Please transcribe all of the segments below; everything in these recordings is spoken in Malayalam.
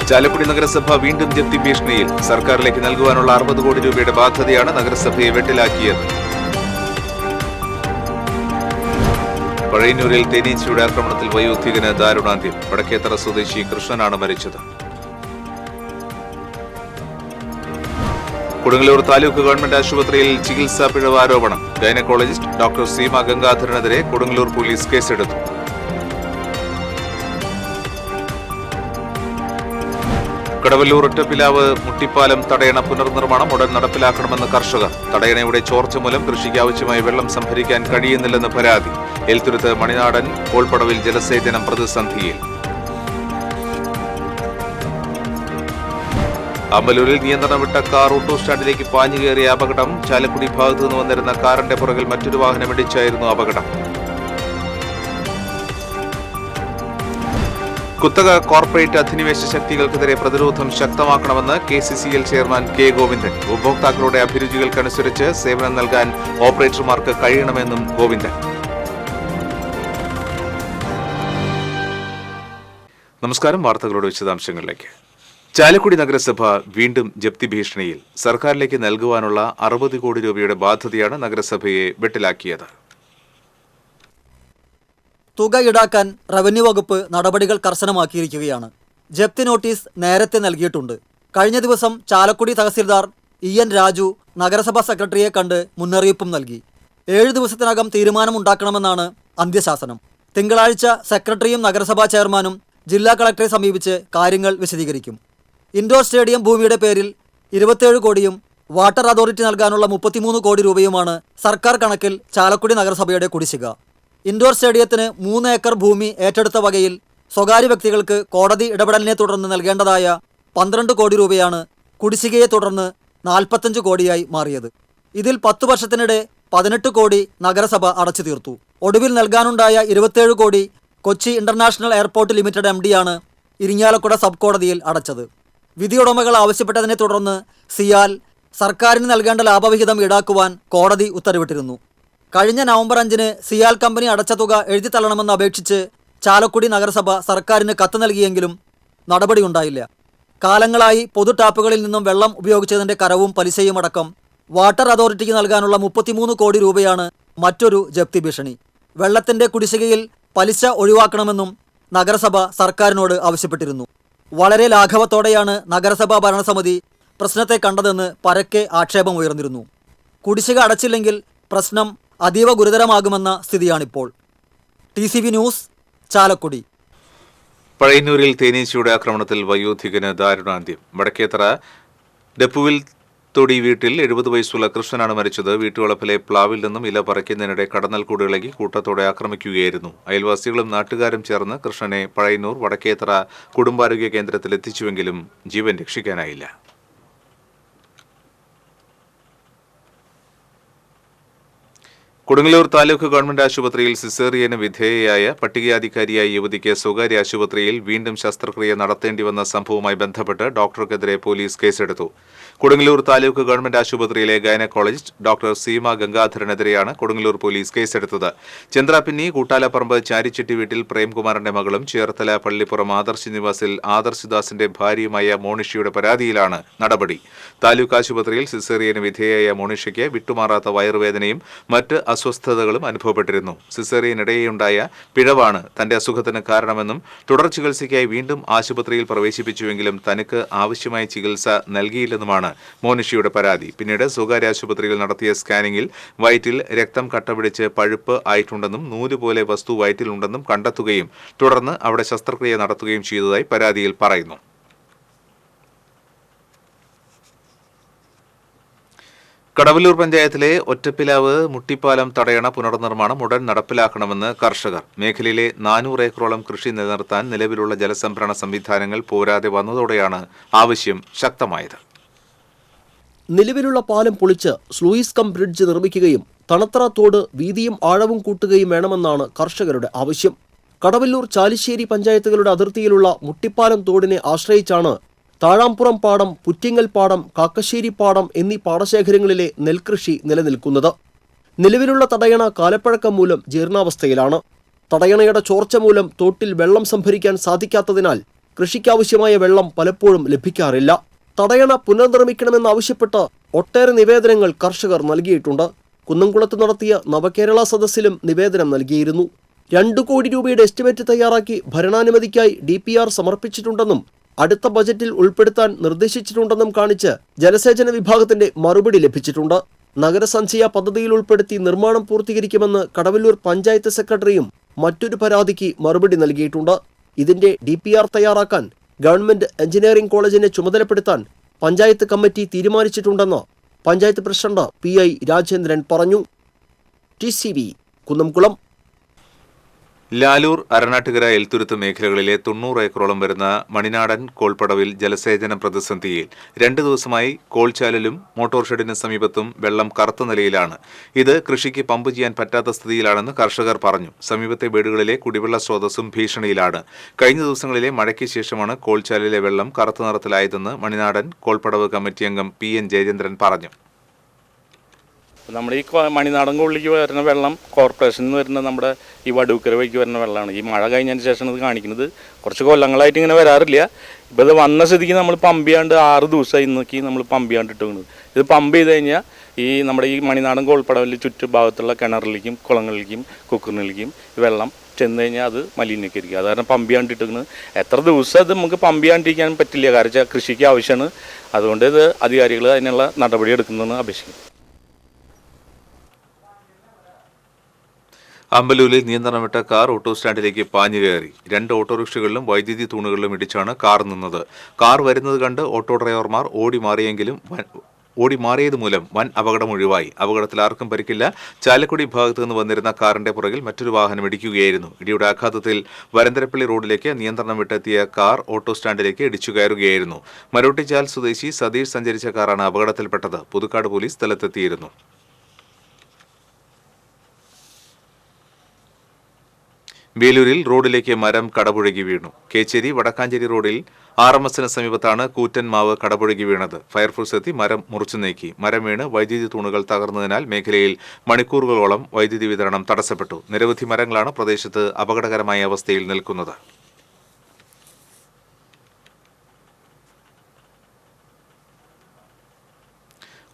ചാലക്കുടി നഗരസഭ വീണ്ടും ജപ്തി ഭീഷണിയിൽ. സർക്കാരിലേക്ക് നൽകുവാനുള്ള 60 കോടി രൂപയുടെ ബാധ്യതയാണ് നഗരസഭയെ വെട്ടിലാക്കിയത്. പഴയന്നൂരിൽ തേനീച്ചയുടെ ആക്രമണത്തിൽ വയോധികന് ദാരുണാന്ത്യം. വടക്കേത്തറ സ്വദേശി കൃഷ്ണനാണ് മരിച്ചത്. കൊടുങ്ങല്ലൂർ താലൂക്ക് ഗവൺമെന്റ് ആശുപത്രിയിൽ ചികിത്സാ പിഴവ് ആരോപണം. ഗൈനക്കോളജിസ്റ്റ് ഡോക്ടർ സീമ ഗംഗാധരനെതിരെ കൊടുങ്ങല്ലൂർ പോലീസ് കേസെടുത്തു. കടവല്ലൂർ ഒറ്റപ്പിലാവ് മുട്ടിപ്പാലം തടയണ പുനർനിർമ്മാണം ഉടൻ നടപ്പിലാക്കണമെന്ന് കർഷകർ. തടയണയുടെ ചോർച്ച മൂലം കൃഷിക്ക് ആവശ്യമായ വെള്ളം സംഭരിക്കാൻ കഴിയുന്നില്ലെന്ന് പരാതി. എൽത്തുരുത്ത് മണിനാടൻ കോൾപ്പടവിൽ ജലസേചനം പ്രതിസന്ധിയിൽ. അമ്പലൂരിൽ നിയന്ത്രണം വിട്ട കാർ ഓട്ടോ സ്റ്റാൻഡിലേക്ക് പാഞ്ഞുകയറിയ അപകടം. ചാലക്കുടി ഭാഗത്തു നിന്ന് വന്നിരുന്ന കാറിന്റെ പുറകിൽ മറ്റൊരു വാഹനം ഇടിച്ചായിരുന്നു അപകടം. കുത്തക കോർപ്പറേറ്റ് അധിനിവേശ ശക്തികൾക്കെതിരെ പ്രതിരോധം ശക്തമാക്കണമെന്ന് KCCL ചെയർമാൻ K. ഗോവിന്ദൻ. ഉപഭോക്താക്കളുടെ അഭിരുചികൾക്കനുസരിച്ച് സേവനം നൽകാൻ ഓപ്പറേറ്റർമാർക്ക് കഴിയണമെന്നും ഗോവിന്ദൻ. നമസ്കാരം. വാർത്തകളുടെ വിശദാംശങ്ങളിലേക്ക്. ചാലക്കുടി നഗരസഭ വീണ്ടും ജപ്തി ഭീഷണിയിൽ. സർക്കാരിലേക്ക് നൽകുവാനുള്ള 60 കോടി രൂപയുടെ ബാധ്യതയാണ് നഗരസഭയെ വെട്ടിലാക്കിയത്. തുക ഈടാക്കാൻ റവന്യൂ വകുപ്പ് നടപടികൾ കർശനമാക്കിയിരിക്കുകയാണ്. ജപ്തി നോട്ടീസ് നേരത്തെ നൽകിയിട്ടുണ്ട്. കഴിഞ്ഞ ദിവസം ചാലക്കുടി തഹസിൽദാർ EN രാജു നഗരസഭാ സെക്രട്ടറിയെ കണ്ട് മുന്നറിയിപ്പും നൽകി. 7 ദിവസത്തിനകം തീരുമാനമുണ്ടാക്കണമെന്നാണ് അന്ത്യശാസനം. തിങ്കളാഴ്ച സെക്രട്ടറിയും നഗരസഭാ ചെയർമാനും ജില്ലാ കളക്ടറെ സമീപിച്ച് കാര്യങ്ങൾ വിശദീകരിക്കും. ഇൻഡോർ സ്റ്റേഡിയം ഭൂമിയുടെ പേരിൽ 27 കോടിയും വാട്ടർ അതോറിറ്റി നൽകാനുള്ള 33 കോടി രൂപയുമാണ് സർക്കാർ കണക്കിൽ ചാലക്കുടി നഗരസഭയുടെ കുടിശ്ശിക. ഇൻഡോർ സ്റ്റേഡിയത്തിന് 3 ഏക്കർ ഭൂമി ഏറ്റെടുത്ത വകയിൽ സ്വകാര്യ വ്യക്തികൾക്ക് കോടതി ഇടപെടലിനെ തുടർന്ന് നൽകേണ്ടതായ 12 കോടി രൂപയാണ് കുടിശ്ശികയെ തുടർന്ന് 45 കോടിയായി മാറിയത്. ഇതിൽ 10 വർഷത്തിനിടെ 18 കോടി നഗരസഭ അടച്ചു തീർത്തു. ഒടുവിൽ നൽകാനുണ്ടായ 27 crore Kochi international airport limited MDയാണ് ഇരിങ്ങാലക്കുട സബ് കോടതിയിൽ അടച്ചത്. വിധിയുടമകൾ ആവശ്യപ്പെട്ടതിനെ തുടർന്ന് സിയാൽ സർക്കാരിന് നൽകേണ്ട ലാഭവിഹിതം ഈടാക്കുവാൻ കോടതി ഉത്തരവിട്ടിരുന്നു. കഴിഞ്ഞ നവംബർ 5-ന് സിയാൽ കമ്പനി അടച്ച തുക എഴുതിത്തള്ളണമെന്ന് അപേക്ഷിച്ച് ചാലക്കുടി നഗരസഭ സർക്കാരിന് കത്ത് നൽകിയെങ്കിലും നടപടിയുണ്ടായില്ല. കാലങ്ങളായി പൊതു ടാപ്പുകളിൽ നിന്നും വെള്ളം ഉപയോഗിച്ചതിന്റെ കരവും പലിശയും അടക്കം വാട്ടർ അതോറിറ്റിക്ക് നൽകാനുള്ള 33 കോടി രൂപയാണ് മറ്റൊരു ജപ്തി ഭീഷണി. വെള്ളത്തിന്റെ കുടിശ്ശികയിൽ പലിശ ഒഴിവാക്കണമെന്നും നഗരസഭ സർക്കാരിനോട് ആവശ്യപ്പെട്ടിരുന്നു. വളരെ ലാഘവത്തോടെയാണ് നഗരസഭാ ഭരണസമിതി പ്രശ്നത്തെ കണ്ടതെന്ന് പരക്കെ ആക്ഷേപമുയർന്നിരുന്നു. കുടിശ്ശിക അടച്ചില്ലെങ്കിൽ പ്രശ്നം അതീവ ഗുരുതരമാകുമെന്ന സ്ഥിതിയാണിപ്പോൾ. TCV news, Chalakudy. പഴയന്നൂരിൽ തേനീച്ചയുടെ ആക്രമണത്തിൽ വയോധികന് ദാരുണാന്ത്യം. വടക്കേത്തറ ഡെപ്പുവിൽ തൊടി വീട്ടിൽ 70 വയസ്സുള്ള കൃഷ്ണനാണ് മരിച്ചത്. വീട്ടുവളപ്പിലെ പ്ലാവിൽ നിന്നും ഇല പറിക്കുന്നതിനിടെ കടന്നൽക്കൂട് ഇളകി കൂട്ടത്തോടെ ആക്രമിക്കുകയായിരുന്നു. അയൽവാസികളും നാട്ടുകാരും ചേർന്ന് കൃഷ്ണനെ പഴയന്നൂർ വടക്കേത്തറ കുടുംബാരോഗ്യ കേന്ദ്രത്തിൽ എത്തിച്ചുവെങ്കിലും ജീവൻ രക്ഷിക്കാനായില്ല. കൊടുങ്ങല്ലൂർ താലൂക്ക് ഗവൺമെന്റ് ആശുപത്രിയിൽ സിസേറിയന് വിധേയയായ പട്ടികജാതിക്കാരിയായ യുവതിക്ക് സ്വകാര്യ ആശുപത്രിയിൽ വീണ്ടും ശസ്ത്രക്രിയ നടത്തേണ്ടി വന്ന സംഭവവുമായി ബന്ധപ്പെട്ട് ഡോക്ടർക്കെതിരെ പോലീസ് കേസെടുത്തു. കൊടുങ്ങല്ലൂർ താലൂക്ക് ഗവൺമെന്റ് ആശുപത്രിയിലെ ഗൈനക്കോളജിസ്റ്റ് ഡോക്ടർ സീമ ഗംഗാധരനെതിരെയാണ് കൊടുങ്ങല്ലൂർ പോലീസ് കേസെടുത്തത്. ചന്ദ്രാപിന്നി കൂട്ടാലപ്പറമ്പ് ചാരിച്ചെട്ടി വീട്ടിൽ പ്രേംകുമാറിന്റെ മകളും ചേർത്തല പള്ളിപ്പുറം ആദർശ് നിവാസിൽ ആദർശ് ഭാര്യയുമായ മോണിഷയുടെ പരാതിയിലാണ് നടപടി. താലൂക്ക് ആശുപത്രിയിൽ സിസേറിയന് വിധേയയായ മോണിഷയ്ക്ക് വിട്ടുമാറാത്ത വയറുവേദനയും മറ്റ് അസ്വസ്ഥതകളും അനുഭവപ്പെട്ടിരുന്നു. സിസേറിയനിടെയുണ്ടായ പിഴവാണ് തന്റെ അസുഖത്തിന് കാരണമെന്നും തുടർ ചികിത്സയ്ക്കായി വീണ്ടും ആശുപത്രിയിൽ പ്രവേശിപ്പിച്ചുവെങ്കിലും തനിക്ക് ആവശ്യമായ ചികിത്സ നൽകിയില്ലെന്നുമാണ് മോനിഷയുടെ പരാതി. പിന്നീട് സ്വകാര്യ ആശുപത്രിയിൽ നടത്തിയ സ്കാനിംഗിൽ വയറ്റിൽ രക്തം കട്ടപിടിച്ച് പഴുപ്പ് ആയിട്ടുണ്ടെന്നും നൂലുപോലെ വസ്തു വയറ്റിലുണ്ടെന്നും കണ്ടെത്തുകയും തുടർന്ന് അവിടെ ശസ്ത്രക്രിയ നടത്തുകയും ചെയ്തതായി പരാതിയിൽ പറയുന്നു. കടവല്ലൂർ പഞ്ചായത്തിലെ ഒറ്റപ്പിലാവ് മുട്ടിപ്പാലം തടയണ പുനർനിർമ്മാണം ഉടൻ നടപ്പിലാക്കണമെന്ന് കർഷകർ. മേഖലയിലെ 400 ഏക്കറോളം കൃഷി നിലനിർത്താൻ നിലവിലുള്ള ജലസംഭരണ സംവിധാനങ്ങൾ പോരാതെ വന്നതോടെയാണ് ആവശ്യം ശക്തമായത്. നിലവിലുള്ള പാലം പൊളിച്ച് സ്ലൂയിസ് കം ബ്രിഡ്ജ് നിർമ്മിക്കുകയും തണത്തറ തോട് വീതിയും ആഴവും കൂട്ടുകയും വേണമെന്നാണ് കർഷകരുടെ ആവശ്യം. കടവല്ലൂർ ചാലിശ്ശേരി പഞ്ചായത്തുകളുടെ അതിർത്തിയിലുള്ള മുട്ടിപ്പാലം തോടിനെ ആശ്രയിച്ചാണ് താഴാംപുറം പാടം, പുറ്റിങ്ങൽ പാടം, കാക്കശ്ശേരി പാടം എന്നീ പാടശേഖരങ്ങളിലെ നെൽകൃഷി നിലനിൽക്കുന്നത്. നിലവിലുള്ള തടയണ കാലപ്പഴക്കം മൂലം ജീർണാവസ്ഥയിലാണ്. തടയണയുടെ ചോർച്ച മൂലം തോട്ടിൽ വെള്ളം സംഭരിക്കാൻ സാധിക്കാത്തതിനാൽ കൃഷിക്കാവശ്യമായ വെള്ളം പലപ്പോഴും ലഭിക്കാറില്ല. തടയണ പുനർനിർമ്മിക്കണമെന്നാവശ്യപ്പെട്ട് ഒട്ടേറെ നിവേദനങ്ങൾ കർഷകർ നൽകിയിട്ടുണ്ട്. കുന്നംകുളത്ത് നടത്തിയ നവകേരള സദസ്സിലും നിവേദനം നൽകിയിരുന്നു. 2 കോടി രൂപയുടെ എസ്റ്റിമേറ്റ് തയ്യാറാക്കി ഭരണാനുമതിക്കായി DPR സമർപ്പിച്ചിട്ടുണ്ടെന്നും അടുത്ത ബജറ്റിൽ ഉൾപ്പെടുത്താൻ നിർദ്ദേശിച്ചിട്ടുണ്ടെന്നും കാണിച്ച് ജലസേചന വിഭാഗത്തിന്റെ മറുപടി ലഭിച്ചിട്ടുണ്ട്. നഗരസഞ്ചയ പദ്ധതിയിൽ ഉൾപ്പെടുത്തി നിർമ്മാണം പൂർത്തീകരിക്കുമെന്ന് കടവല്ലൂർ പഞ്ചായത്ത് സെക്രട്ടറിയും മറ്റൊരു പരാതിക്ക് മറുപടി നൽകിയിട്ടുണ്ട്. ഇതിന്റെ DPR തയ്യാറാക്കാൻ ഗവൺമെന്റ് എഞ്ചിനീയറിംഗ് കോളേജിനെ ചുമതലപ്പെടുത്താൻ പഞ്ചായത്ത് കമ്മിറ്റി തീരുമാനിച്ചിട്ടുണ്ടെന്ന് പഞ്ചായത്ത് പ്രസിഡന്റ് PI രാജേന്ദ്രൻ പറഞ്ഞു. TCV കുന്നംകുളം. ലാലൂർ, അരണാട്ടുകര, എൽത്തുരുത്ത് മേഖലകളിലെ 90 ഏക്കറോളം വരുന്ന മണിനാടൻ കോൾപ്പടവിൽ ജലസേചന പ്രതിസന്ധിയിൽ 2 ദിവസമായി കോൾചാലിലും മോട്ടോർ ഷെഡിന് സമീപത്തും വെള്ളം കറുത്ത നിലയിലാണ്. ഇത് കൃഷിക്ക് പമ്പ് ചെയ്യാൻ പറ്റാത്ത സ്ഥിതിയിലാണെന്ന് കർഷകർ പറഞ്ഞു. സമീപത്തെ വീടുകളിലെ കുടിവെള്ള സ്രോതസ്സും ഭീഷണിയിലാണ്. കഴിഞ്ഞ ദിവസങ്ങളിലെ മഴയ്ക്ക് ശേഷമാണ് കോൾചാലിലെ വെള്ളം കറുത്ത നിറത്തിലായതെന്ന് മണിനാടൻ കോൾപ്പടവ് കമ്മിറ്റി അംഗം PN ജയചന്ദ്രൻ പറഞ്ഞു. നമ്മുടെ ഈ മണിനാടൻ കോളിലേക്ക് വരുന്ന വെള്ളം കോർപ്പറേഷനിൽ നിന്ന് വരുന്ന നമ്മുടെ ഈ വടൂക്കര വഴിക്ക് വരുന്ന വെള്ളമാണ്. ഈ മഴ കഴിഞ്ഞതിന് ശേഷം ഇത് കാണിക്കുന്നത്. കുറച്ച് കൊല്ലങ്ങളായിട്ട് ഇങ്ങനെ വരാറില്ല. ഇപ്പോൾ ഇത് വന്ന സ്ഥിതിക്ക് നമ്മൾ പമ്പ് ചെയ്യാണ്ട് 6 ദിവസമായി ഇന്നൊക്കെ നമ്മൾ പമ്പ് ചെയ്യാണ്ട് ഇട്ടുന്നത്. ഇത് പമ്പ് ചെയ്ത് കഴിഞ്ഞാൽ ഈ നമ്മുടെ ഈ മണിനാടൻ കോൾപ്പടവിൽ ചുറ്റുഭാഗത്തുള്ള കിണറിലേക്കും കുളങ്ങളിലേക്കും കുക്കറിലേക്കും ഈ വെള്ളം ചെന്ന് കഴിഞ്ഞാൽ അത് മലിനീകരിക്കും. അത് കാരണം പമ്പ് ചെയ്യാണ്ട് ഇട്ടിരിക്കുന്നത്. എത്ര ദിവസം അത് നമുക്ക് പമ്പ് ചെയ്യാണ്ടിരിക്കാൻ പറ്റില്ല. കാരണം വെച്ചാൽ കൃഷിക്ക് ആവശ്യമാണ്. അതുകൊണ്ട് ഇത് അധികാരികൾ അതിനുള്ള നടപടി എടുക്കുന്നതെന്ന് അപേക്ഷിക്കുന്നു. അമ്പലൂരിൽ നിയന്ത്രണം വിട്ട കാർ ഓട്ടോ സ്റ്റാൻഡിലേക്ക് പാഞ്ഞു കയറി. 2 ഓട്ടോറിക്ഷകളിലും വൈദ്യുതി തൂണുകളിലും ഇടിച്ചാണ് കാർ നിന്നത്. കാർ വരുന്നത് കണ്ട് ഓട്ടോ ഡ്രൈവർമാർ ഓടി മാറിയത് മൂലം വൻ അപകടം ഒഴിവായി. അപകടത്തിൽ ആർക്കും പരിക്കില്ല. ചാലക്കുടി ഭാഗത്തു നിന്ന് വന്നിരുന്ന കാറിന്റെ പുറകിൽ മറ്റൊരു വാഹനം ഇടിക്കുകയായിരുന്നു. ഇടിയുടെ ആഘാതത്തിൽ വരന്തരപ്പള്ളി റോഡിലേക്ക് നിയന്ത്രണം വിട്ടെത്തിയ കാർ ഓട്ടോ സ്റ്റാൻഡിലേക്ക് ഇടിച്ചു കയറുകയായിരുന്നു. മരോട്ടിച്ചാൽ സ്വദേശി സതീഷ് സഞ്ചരിച്ച കാറാണ് അപകടത്തിൽപ്പെട്ടത്. പുതുക്കാട് പോലീസ് സ്ഥലത്തെത്തിയിരുന്നു. വേലൂരിൽ റോഡിലേക്ക് മരം കടപുഴകി വീണു. കേച്ചേരി വടക്കാഞ്ചേരി റോഡിൽ RMSന് സമീപത്താണ് കൂറ്റൻ മാവ് കടപുഴകി വീണത്. ഫയർഫോഴ്സ് എത്തി മരം മുറിച്ചു നീക്കി. മരം വീണ് വൈദ്യുതി തൂണുകൾ തകർന്നതിനാൽ മേഖലയിൽ മണിക്കൂറുകളോളം വൈദ്യുതി വിതരണം തടസ്സപ്പെട്ടു. നിരവധി മരങ്ങളാണ് പ്രദേശത്ത് അപകടകരമായ അവസ്ഥയിൽ നിൽക്കുന്നത്.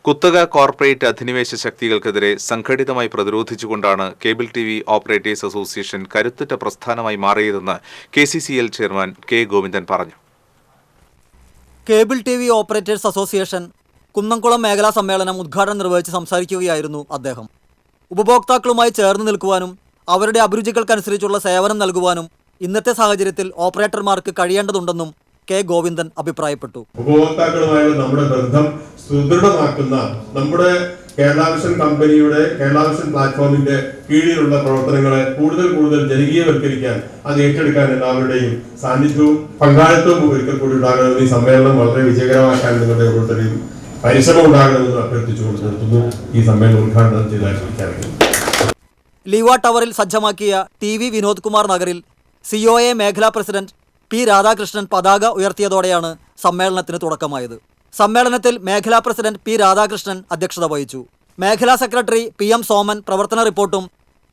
കുത്തക കോർപ്പറേറ്റ് അധിനിവേശ ശക്തികൾക്കെതിരെ സംഘടിതമായി പ്രതിരോധിച്ചുകൊണ്ടാണ് കേബിൾ TV ഓപ്പറേറ്റേഴ്സ് അസോസിയേഷൻ കരുത്തുറ്റ പ്രസ്ഥാനമായി മാറിയതെന്ന് KCCL ചെയർമാൻ K ഗോവിന്ദൻ പറഞ്ഞു. Cable TV operators association Kunnamkulam മേഖലാ സമ്മേളനം ഉദ്ഘാടനം നിർവഹിച്ച് സംസാരിക്കുകയായിരുന്നു അദ്ദേഹം. ഉപഭോക്താക്കളുമായി ചേർന്ന് നിൽക്കുവാനും അവരുടെ അഭിരുചികൾക്കനുസരിച്ചുള്ള സേവനം നൽകുവാനും ഇന്നത്തെ സാഹചര്യത്തിൽ ഓപ്പറേറ്റർമാർക്ക് കഴിയേണ്ടതുണ്ടെന്നും K ഗോവിന്ദൻ അഭിപ്രായപ്പെട്ടു. ഉപഭോക്താക്കളുമായുള്ള നമ്മുടെ ബന്ധം സുദൃഢമാക്കുന്ന നമ്മുടെ കേരള വിഷൻ കമ്പനിയുടെ കേരള വിഷൻ പ്ലാറ്റ്ഫോമിന്റെ കീഴിലുള്ള പ്രവർത്തനങ്ങളെ കൂടുതൽ ജനകീയവൽക്കരിക്കാൻ അത് ഏറ്റെടുക്കാൻ എല്ലാവരുടെയും സാന്നിധ്യവും പങ്കാളിത്തവും ഒരിക്കൽ കൂടി ഉണ്ടാകണമെന്ന് ഈ സമ്മേളനം വളരെ വിജയകരമാക്കാൻ നിങ്ങളുടെ ഓരോരുത്തരെയും പരിശ്രമം ഉണ്ടാകണമെന്ന് അഭ്യർത്ഥിച്ചുകൊണ്ട് നിർത്തുന്നു. ഈ സമ്മേളനം ഉദ്ഘാടനം ചെയ്താൽ ലീവ ടവറിൽ സജ്ജമാക്കിയ TV വിനോദ് കുമാർ നഗറിൽ COA മേഖലാ പ്രസിഡന്റ് P രാധാകൃഷ്ണൻ പതാക ഉയർത്തിയതോടെയാണ് സമ്മേളനത്തിന് തുടക്കമായത്. സമ്മേളനത്തിൽ മേഖലാ പ്രസിഡന്റ് P രാധാകൃഷ്ണൻ അധ്യക്ഷത വഹിച്ചു. മേഖലാ സെക്രട്ടറി PM സോമൻ പ്രവർത്തന റിപ്പോർട്ടും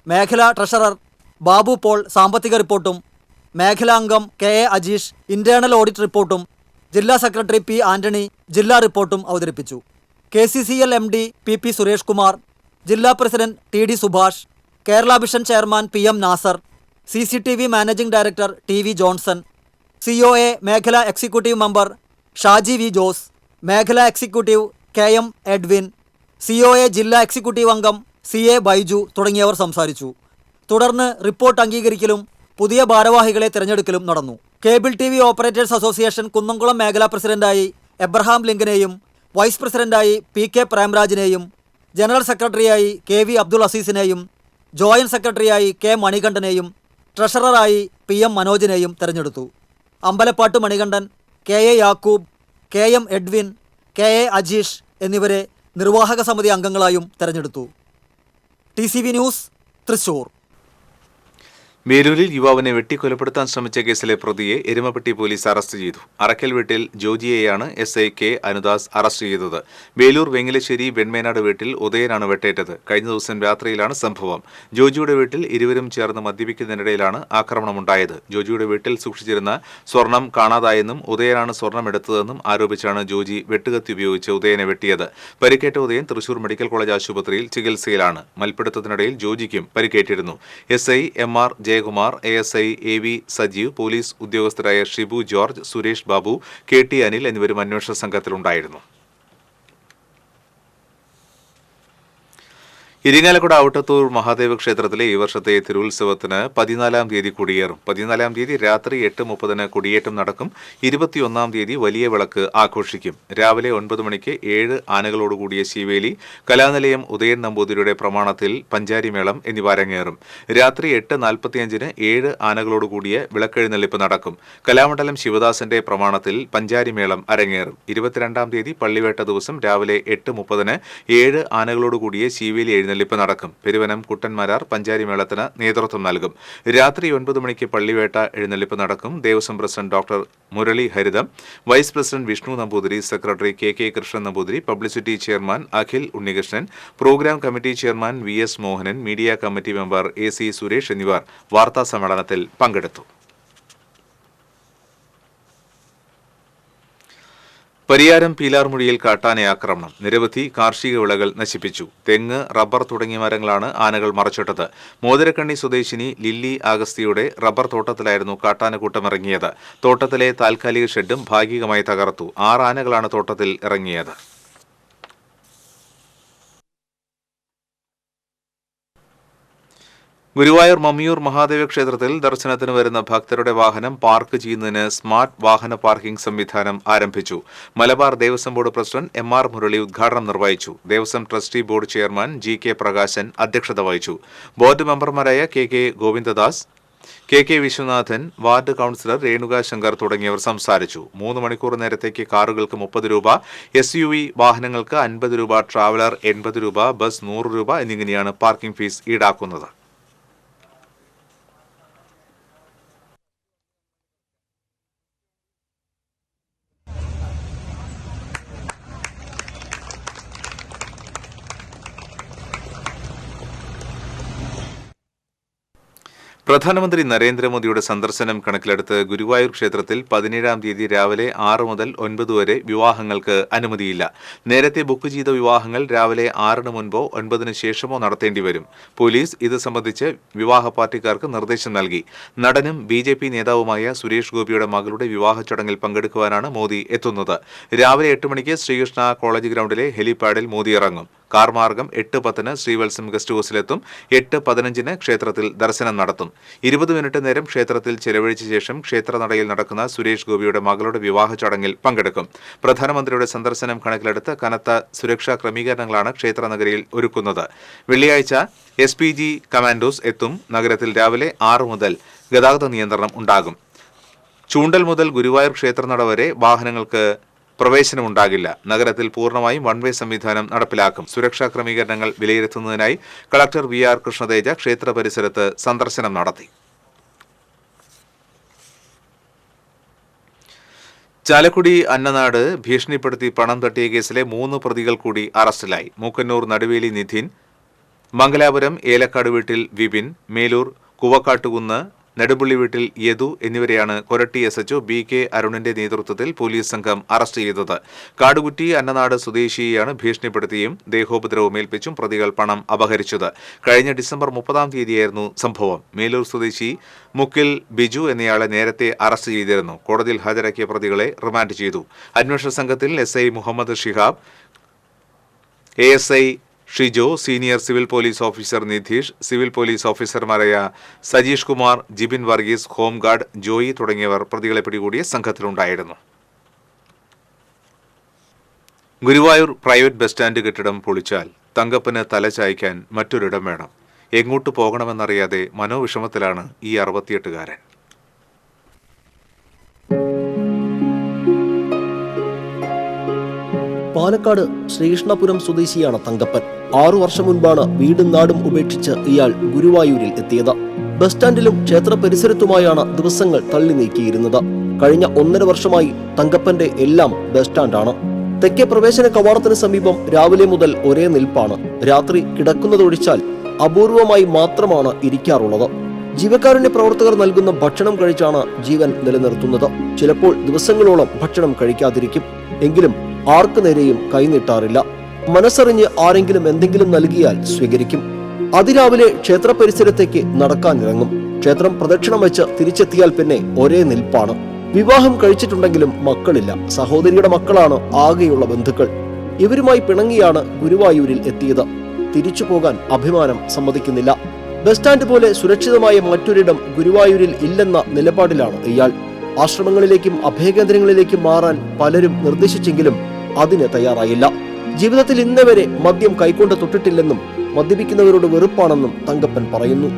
മേഖലാ ട്രഷറർ ബാബു പോൾ സാമ്പത്തിക റിപ്പോർട്ടും മേഖലാ അംഗം KA അജീഷ് ഇന്റേണൽ ഓഡിറ്റ് റിപ്പോർട്ടും ജില്ലാ സെക്രട്ടറി P ആന്റണി ജില്ലാ റിപ്പോർട്ടും അവതരിപ്പിച്ചു. KCCL MD PP Suresh Kumar, ജില്ലാ president TD Subhash, Kerala vision chairman PM Nasar, CCTV managing director TV Johnson, COA മേഖലാ executive member Shaji V Jose, മേഖലാ എക്സിക്യൂട്ടീവ് KM എഡ്വിൻ, COA ജില്ലാ എക്സിക്യൂട്ടീവ് അംഗം CA ബൈജു തുടങ്ങിയവർ സംസാരിച്ചു. തുടർന്ന് റിപ്പോർട്ട് അംഗീകരിക്കലും പുതിയ ഭാരവാഹികളെ തിരഞ്ഞെടുക്കലും നടന്നു. Cable TV operators association Kunnamkulam മേഖലാ പ്രസിഡന്റായി എബ്രഹാം ലിങ്കനെയും വൈസ് പ്രസിഡന്റായി PK പ്രേംരാജിനെയും ജനറൽ സെക്രട്ടറിയായി KV അബ്ദുൾ അസീസിനെയും ജോയിന്റ് സെക്രട്ടറിയായി K മണികണ്ഠനെയും ട്രഷററായി PM മനോജിനെയും തെരഞ്ഞെടുത്തു. Ambalappattu Manikandan, KA Yakub, KM Edwin, KA Ajeesh എന്നിവരെ നിർവാഹക സമിതി അംഗങ്ങളായും തെരഞ്ഞെടുത്തു. TCV news, Thrissur. മേലൂരിൽ യുവാവിനെ വെട്ടിക്കൊലപ്പെടുത്താൻ ശ്രമിച്ച കേസിലെ പ്രതിയെ എരുമപ്പെട്ടി പോലീസ് അറസ്റ്റ് ചെയ്തു. അറക്കൽ വീട്ടിൽ ജോജിയെയാണ് SI K അനുദാസ് അറസ്റ്റ് ചെയ്തത്. വേലൂർ വെങ്ങിലശ്ശേരി വെൺമേനാട് വീട്ടിൽ ഉദയനാണ് വെട്ടേറ്റത്. കഴിഞ്ഞ ദിവസം രാത്രിയിലാണ് സംഭവം. ജോജിയുടെ വീട്ടിൽ ഇരുവരും ചേർന്ന് മദ്യപിക്കുന്നതിനിടയിലാണ് ആക്രമണമുണ്ടായത്. ജോജിയുടെ വീട്ടിൽ സൂക്ഷിച്ചിരുന്ന സ്വർണം കാണാതായെന്നും ഉദയനാണ് സ്വർണം എടുത്തതെന്നും ആരോപിച്ചാണ് ജോജി വെട്ടുകത്തി ഉപയോഗിച്ച് ഉദയനെ വെട്ടിയത്. പരിക്കേറ്റ ഉദയൻ തൃശൂർ മെഡിക്കൽ കോളേജ് ആശുപത്രിയിൽ ചികിത്സയിലാണ്. മൽപ്പിടുത്തത്തിനിടയിൽ ജോജിക്കും പരിക്കേറ്റിരുന്നു. SI MR Jayakumar, ASI AV Sajeev, police ഉദ്യോഗസ്ഥരായ ഷിബു ജോർജ്, സുരേഷ് ബാബു, KT അനിൽ എന്നിവരും അന്വേഷണ സംഘത്തിലുണ്ടായിരുന്നു. ഇരിങ്ങാലക്കുട ഔട്ടത്തൂർ മഹാദേവ ക്ഷേത്രത്തിലെ ഈ വർഷത്തെ തിരുവുത്സവത്തിന് 14-ാം തീയതി കൊടിയേറും. 14-ാം തീയതി രാത്രി 8:30 കൊടിയേറ്റം നടക്കും. 21-ാം തീയതി വലിയ വിളക്ക് ആഘോഷിക്കും. രാവിലെ 9 മണിക്ക് 7 ആനകളോടുകൂടിയ ശീവേലി, കലാനിലയം ഉദയൻ നമ്പൂതിരിയുടെ പ്രമാണത്തിൽ പഞ്ചാരിമേളം എന്നിവ അരങ്ങേറും. രാത്രി 8:45-ന് 7 ആനകളോടുകൂടിയ വിളക്കെഴുന്നള്ളിപ്പ് നടക്കും. കലാമണ്ഡലം ശിവദാസന്റെ പ്രമാണത്തിൽ പഞ്ചാരിമേളം അരങ്ങേറും. 22-ാം തീയതി പള്ളിവേട്ട ദിവസം രാവിലെ 8:30-ന് 7 ആനകളോടുകൂടിയ ശീവേലി എഴുന്നള്ളിപ്പ് നടക്കും. പെരുവനം കുട്ടന്മാരാർ പഞ്ചാരിമേളത്തിന് നേതൃത്വം നൽകും. രാത്രി 9 മണിക്ക് പള്ളിവേട്ട എഴുന്നള്ളിപ്പ് നടക്കും. Devaswom president doctor Murali Haritham, vice president Vishnu Namboothiri, secretary KK Krishnan Namboothiri, publicity chairman Akhil Unnikrishnan, programme committee chairman VS Mohanan, media committee member AC Suresh എന്നിവർ വാർത്താ സമ്മേളനത്തിൽ പങ്കെടുത്തു. പരിയാരം പീലാർമുഴിയിൽ കാട്ടാനയാക്രമണം. നിരവധി കാർഷിക വിളകൾ നശിപ്പിച്ചു. തെങ്ങ്, റബ്ബർ തുടങ്ങിയ മരങ്ങളാണ് ആനകൾ മറച്ചിട്ടത്. മോതിരക്കണ്ണി സ്വദേശിനി ലില്ലി ആഗസ്തിയുടെ റബ്ബർ തോട്ടത്തിലായിരുന്നു കാട്ടാനക്കൂട്ടമിറങ്ങിയത്. തോട്ടത്തിലെ താൽക്കാലിക ഷെഡും ഭാഗികമായി തകർത്തു. 6 ആനകളാണ് തോട്ടത്തിൽ ഇറങ്ങിയത്. ഗുരുവായൂർ മമ്മിയൂർ മഹാദേവ ക്ഷേത്രത്തിൽ ദർശനത്തിന് വരുന്ന ഭക്തരുടെ വാഹനം പാർക്ക് ചെയ്യുന്നതിന് സ്മാർട്ട് വാഹന പാർക്കിംഗ് സംവിധാനം ആരംഭിച്ചു. Malabar Devaswom board president MR Murali ഉദ്ഘാടനം നിർവഹിച്ചു. Devaswom trustee board chairman GK Prakashan അധ്യക്ഷത വഹിച്ചു. ബോർഡ് മെമ്പർമാരായ KK Govindadas, KK Viswanathan, ward councillor Renuka Shankar തുടങ്ങിയവർ സംസാരിച്ചു. 3 മണിക്കൂർ നേരത്തേക്ക് കാറുകൾക്ക് 30 രൂപ, SUV വാഹനങ്ങൾക്ക് 50 രൂപ, ട്രാവലർ 80 രൂപ, ബസ് 100 രൂപ എന്നിങ്ങനെയാണ് പാർക്കിംഗ് ഫീസ് ഈടാക്കുന്നത്. പ്രധാനമന്ത്രി നരേന്ദ്രമോദിയുടെ സന്ദർശനം കണക്കിലെടുത്ത് ഗുരുവായൂർ ക്ഷേത്രത്തിൽ 17-ാം തീയതി രാവിലെ 6 മുതൽ 9 വരെ വിവാഹങ്ങൾക്ക് അനുമതിയില്ല. നേരത്തെ ബുക്ക് ചെയ്ത വിവാഹങ്ങൾ രാവിലെ 6-ന് മുൻപോ 9-ന് ശേഷമോ നടത്തേണ്ടി വരും. പോലീസ് ഇത് സംബന്ധിച്ച് വിവാഹ പാർട്ടിക്കാർക്ക് നിർദ്ദേശം നൽകി. നടനും BJP നേതാവുമായ സുരേഷ് ഗോപിയുടെ മകളുടെ വിവാഹ ചടങ്ങിൽ പങ്കെടുക്കുവാനാണ് മോദി എത്തുന്നത്. രാവിലെ 8 മണിക്ക് ശ്രീകൃഷ്ണ കോളേജ് ഗ്രൗണ്ടിലെ ഹെലിപാഡിൽ മോദി ഇറങ്ങും. കാർ മാർഗം 8:10-ന് ശ്രീവത്സം ഗസ്റ്റ് ഹൌസിലെത്തും. 8:15-ന് ക്ഷേത്രത്തിൽ ദർശനം നടത്തും. 20 മിനിറ്റ് നേരം ക്ഷേത്രത്തിൽ ചെലവഴിച്ച ശേഷം ക്ഷേത്രനടയിൽ നടക്കുന്ന സുരേഷ് ഗോപിയുടെ മകളുടെ വിവാഹ ചടങ്ങിൽ പങ്കെടുക്കും. പ്രധാനമന്ത്രിയുടെ സന്ദർശനം കണക്കിലെടുത്ത് കനത്ത സുരക്ഷാ ക്രമീകരണങ്ങളാണ് ക്ഷേത്രനഗരിയിൽ ഒരുക്കുന്നത്. വെള്ളിയാഴ്ച SPG കമാൻഡോസ് എത്തും. നഗരത്തിൽ രാവിലെ 6 മുതൽ ഗതാഗത നിയന്ത്രണം ഉണ്ടാകും. ചൂണ്ടൽ മുതൽ ഗുരുവായൂർ ക്ഷേത്രനട വരെ വാഹനങ്ങൾക്ക് പ്രവേശനമുണ്ടാകില്ല. നഗരത്തിൽ പൂർണ്ണമായും വൺ വേ സംവിധാനം നടപ്പിലാക്കും. സുരക്ഷാ ക്രമീകരണങ്ങൾ വിലയിരുത്തുന്നതിനായി കളക്ടർ VR കൃഷ്ണതേജ ക്ഷേത്ര പരിസരത്ത് സന്ദർശനം നടത്തി. ചാലക്കുടി അന്നനാട് ഭീഷണിപ്പെടുത്തി പണം തട്ടിയ കേസിലെ 3 പ്രതികൾ കൂടി അറസ്റ്റിലായി. മൂക്കന്നൂർ നടുവേലി നിധിൻ, മംഗലാപുരം ഏലക്കാട് വീട്ടിൽ വിപിൻ, മേലൂർ കുവക്കാട്ടുകുന്ന് നെടുമ്പള്ളി വീട്ടിൽ യദു എന്നിവരെയാണ് കൊരട്ടി SHO BK അരുണിന്റെ നേതൃത്വത്തിൽ പോലീസ് സംഘം അറസ്റ്റ് ചെയ്തത്. കാടുകുറ്റി അന്നനാട് സ്വദേശിയെയാണ് ഭീഷണിപ്പെടുത്തിയും ദേഹോപദ്രവമേൽപ്പിച്ചും പ്രതികൾ പണം അപഹരിച്ചത്. കഴിഞ്ഞ ഡിസംബർ 30-ാം തീയതിയായിരുന്നു സംഭവം. മേലൂർ സ്വദേശി മുക്കിൽ ബിജു എന്നയാളെ നേരത്തെ അറസ്റ്റ് ചെയ്തിരുന്നു. കോടതിയിൽ ഹാജരാക്കിയ പ്രതികളെ റിമാൻഡ് ചെയ്തു. അന്വേഷണ സംഘത്തിൽ SI Muhammad Shihab, ASI Shijo, senior civil police officer Nidheesh, civil police ഓഫീസർമാരായ സജീഷ് കുമാർ, ജിബിൻ വർഗീസ്, ഹോംഗാർഡ് ജോയി തുടങ്ങിയവർ പ്രതികളെ പിടികൂടിയ സംഘത്തിലുണ്ടായിരുന്നു. ഗുരുവായൂർ പ്രൈവറ്റ് ബസ് സ്റ്റാൻഡ് കെട്ടിടം പൊളിച്ചാൽ തങ്കപ്പന് തല ചായ്ക്കാൻ മറ്റൊരിടം വേണം. എങ്ങോട്ട് പോകണമെന്നറിയാതെ മനോവിഷമത്തിലാണ് ഈ 68-കാരൻ. പാലക്കാട് ശ്രീകൃഷ്ണപുരം സ്വദേശിയാണ് തങ്കപ്പൻ. 6 വർഷം മുൻപാണ് വീടും നാടും ഉപേക്ഷിച്ച് ഇയാൾ ഗുരുവായൂരിൽ എത്തിയത്. ബസ് സ്റ്റാൻഡിലും ക്ഷേത്ര പരിസരത്തുമായാണ് ദിവസങ്ങൾ തള്ളി നീക്കിയിരുന്നത്. കഴിഞ്ഞ 1.5 വർഷമായി തങ്കപ്പന്റെ എല്ലാം ബസ് സ്റ്റാൻഡാണ്. തെക്കേ പ്രവേശന കവാടത്തിന് സമീപം രാവിലെ മുതൽ ഒരേ നിൽപ്പാണ്. രാത്രി കിടക്കുന്നതൊഴിച്ചാൽ അപൂർവമായി മാത്രമാണ് ഇരിക്കാറുള്ളത്. ജീവകാരുണ്യ പ്രവർത്തകർ നൽകുന്ന ഭക്ഷണം കഴിച്ചാണ് ജീവൻ നിലനിർത്തുന്നത്. ചിലപ്പോൾ ദിവസങ്ങളോളം ഭക്ഷണം കഴിക്കാതിരിക്കും. എങ്കിലും ആർക്കു നേരെയും കൈനീട്ടാറില്ല. മനസ്സറിഞ്ഞ് ആരെങ്കിലും എന്തെങ്കിലും നൽകിയാൽ സ്വീകരിക്കും. അതിരാവിലെ ക്ഷേത്ര പരിസരത്തേക്ക് നടക്കാനിറങ്ങും. ക്ഷേത്രം പ്രദക്ഷിണം വെച്ച് തിരിച്ചെത്തിയാൽ പിന്നെ ഒരേ നിൽപ്പാണ്. വിവാഹം കഴിച്ചിട്ടുണ്ടെങ്കിലും മക്കളില്ല. സഹോദരിയുടെ മക്കളാണ് ആകെയുള്ള ബന്ധുക്കൾ. ഇവരുമായി പിണങ്ങിയാണ് ഗുരുവായൂരിൽ എത്തിയത്. തിരിച്ചു പോകാൻ അഭിമാനം സമ്മതിക്കുന്നില്ല. ബസ് സ്റ്റാൻഡ് പോലെ സുരക്ഷിതമായ മറ്റൊരിടം ഗുരുവായൂരിൽ ഇല്ലെന്ന നിലപാടിലാണ് ഇയാൾ. ആശ്രമങ്ങളിലേക്കും അഭയകേന്ദ്രങ്ങളിലേക്കും മാറാൻ പലരും നിർദ്ദേശിച്ചെങ്കിലും അതിന് തയ്യാറായില്ല. ജീവിതത്തിൽ ഇന്നേവരെ മദ്യം കൈകൊണ്ട് തൊട്ടിട്ടില്ലെന്നും മദ്യപിക്കുന്നവരോട് വെറുപ്പാണെന്നും തങ്കപ്പൻ പറയുന്നു.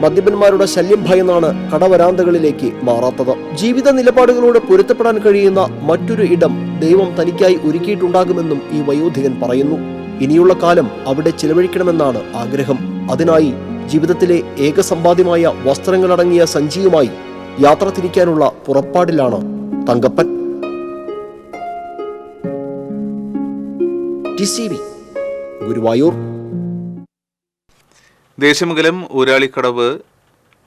മദ്യപന്മാരുടെ ശല്യം ഭയന്നാണ് കടവരാന്തകളിലേക്ക് മാറാത്തത്. ജീവിത നിലപാടുകളോട് പൊരുത്തപ്പെടാൻ കഴിയുന്ന മറ്റൊരു ഇടം ദൈവം തനിക്കായി ഒരുക്കിയിട്ടുണ്ടാകുമെന്നും ഈ വയോധികൻ പറയുന്നു. ഇനിയുള്ള കാലം അവിടെ ചിലവഴിക്കണമെന്നാണ് ആഗ്രഹം. അതിനായി ജീവിതത്തിലെ ഏക സമ്പാദ്യമായ വസ്ത്രങ്ങളടങ്ങിയ സഞ്ചിയുമായി യാത്ര തിരിക്കാനുള്ള പുറപ്പാടിലാണ് തങ്കപ്പൻ. TCV ഗുരുവായൂർ. ദേശമംഗലം ഊരാളിക്കടവ്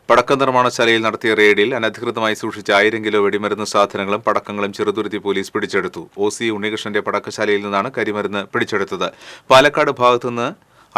പടക്ക നിർമ്മാണശാലയിൽ നടത്തിയ റെയ്ഡിൽ അനധികൃതമായി സൂക്ഷിച്ച 1000 കിലോ വെടിമരുന്ന് സാധനങ്ങളും പടക്കങ്ങളും ചെറുതുരുത്തി പോലീസ് പിടിച്ചെടുത്തു. OC ഉണ്ണികൃഷ്ണന്റെ പടക്കശാലയിൽ നിന്നാണ് കരിമരുന്ന് പിടിച്ചെടുത്തത്. പാലക്കാട് ഭാഗത്തുനിന്ന്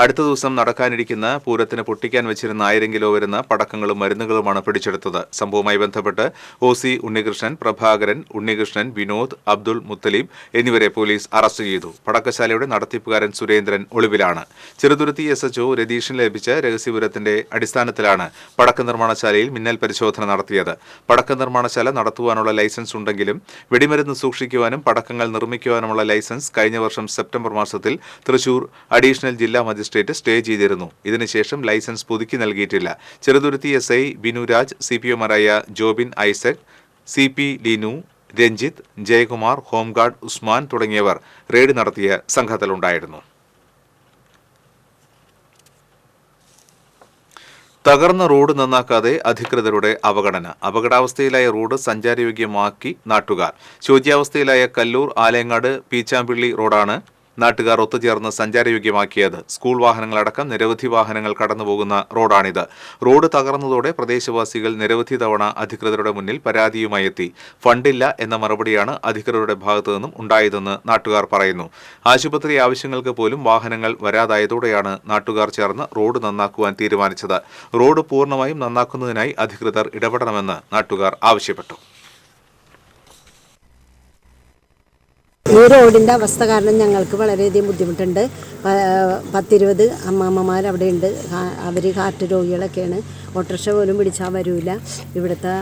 അടുത്ത ദിവസം നടക്കാനിരിക്കുന്ന പൂരത്തിന് പൊട്ടിക്കാൻ വെച്ചിരുന്ന 1000 കിലോ വരുന്ന പടക്കങ്ങളും മരുന്നുകളുമാണ് പിടിച്ചെടുത്തത്. സംഭവവുമായി ബന്ധപ്പെട്ട് OC ഉണ്ണികൃഷ്ണൻ, പ്രഭാകരൻ, ഉണ്ണികൃഷ്ണൻ, വിനോദ്, അബ്ദുൾ മുത്തലീബ് എന്നിവരെ പോലീസ് അറസ്റ്റ് ചെയ്തു. പടക്കശാലയുടെ നടത്തിപ്പുകാരൻ സുരേന്ദ്രൻ ഒളിവിലാണ്. ചെറുതുരുത്തി SHO രതീഷിന് ലഭിച്ച രഹസ്യവിവരത്തിന്റെ അടിസ്ഥാനത്തിലാണ് പടക്ക നിർമ്മാണശാലയിൽ മിന്നൽ പരിശോധന നടത്തിയത്. പടക്ക നിർമ്മാണശാല നടത്തുവാനുള്ള ലൈസൻസ് ഉണ്ടെങ്കിലും വെടിമരുന്ന് സൂക്ഷിക്കുവാനും പടക്കങ്ങൾ നിർമ്മിക്കുവാനുമുള്ള ലൈസൻസ് കഴിഞ്ഞ വർഷം സെപ്റ്റംബർ മാസത്തിൽ തൃശൂർ അഡീഷണൽ ജില്ലാ മജിസ്ട്രേറ്റ് സ്റ്റേ ചെയ്തിരുന്നു. ഇതിനുശേഷം ലൈസൻസ് പുതുക്കി നൽകിയിട്ടില്ല. ചെറുതുരുത്തി SI ബിനുരാജ്, CPOമാരായ Jobin Isaac, CP Linu, Ranjith, Jayakumar, home guard Usman തുടങ്ങിയവർ റെയ്ഡ് നടത്തിയ സംഘത്തിലുണ്ടായിരുന്നു. തകർന്ന റോഡ് നന്നാക്കാതെ അധികൃതരുടെ അവഗണന. അപകടാവസ്ഥയിലായ റോഡ് സഞ്ചാരയോഗ്യമാക്കി നാട്ടുകാർ. ശോച്യാവസ്ഥയിലായ കല്ലൂർ ആലേങ്ങാട് പീച്ചാമ്പിള്ളി റോഡാണ് നാട്ടുകാർ ഒത്തുചേർന്ന് സഞ്ചാരയോഗ്യമാക്കിയത്. സ്കൂൾ വാഹനങ്ങളടക്കം നിരവധി വാഹനങ്ങൾ കടന്നുപോകുന്ന റോഡാണിത്. റോഡ് തകർന്നതോടെ പ്രദേശവാസികൾ നിരവധി തവണ അധികൃതരുടെ മുന്നിൽ പരാതിയുമായി എത്തി. ഫണ്ടില്ല എന്ന മറുപടിയാണ് അധികൃതരുടെ ഭാഗത്തു നിന്നും ഉണ്ടായതെന്ന് നാട്ടുകാർ പറയുന്നു. ആശുപത്രി ആവശ്യങ്ങൾക്ക് പോലും വാഹനങ്ങൾ വരാതായതോടെയാണ് നാട്ടുകാർ ചേർന്ന് റോഡ് നന്നാക്കുവാൻ തീരുമാനിച്ചത്. റോഡ് പൂർണ്ണമായും നന്നാക്കുന്നതിനായി അധികൃതർ ഇടപെടണമെന്ന് നാട്ടുകാർ ആവശ്യപ്പെട്ടു. ഈ റോഡിൻ്റെ അവസ്ഥ കാരണം ഞങ്ങൾക്ക് വളരെയധികം ബുദ്ധിമുട്ടുണ്ട്. 10-20 അമ്മാമ്മമാർ അവിടെ ഉണ്ട്. അവർ ഹാർട്ട് രോഗികളൊക്കെയാണ്. ഓട്ടോറിക്ഷ പോലും പിടിച്ചാൽ വരില്ല. ഇവിടുത്തെ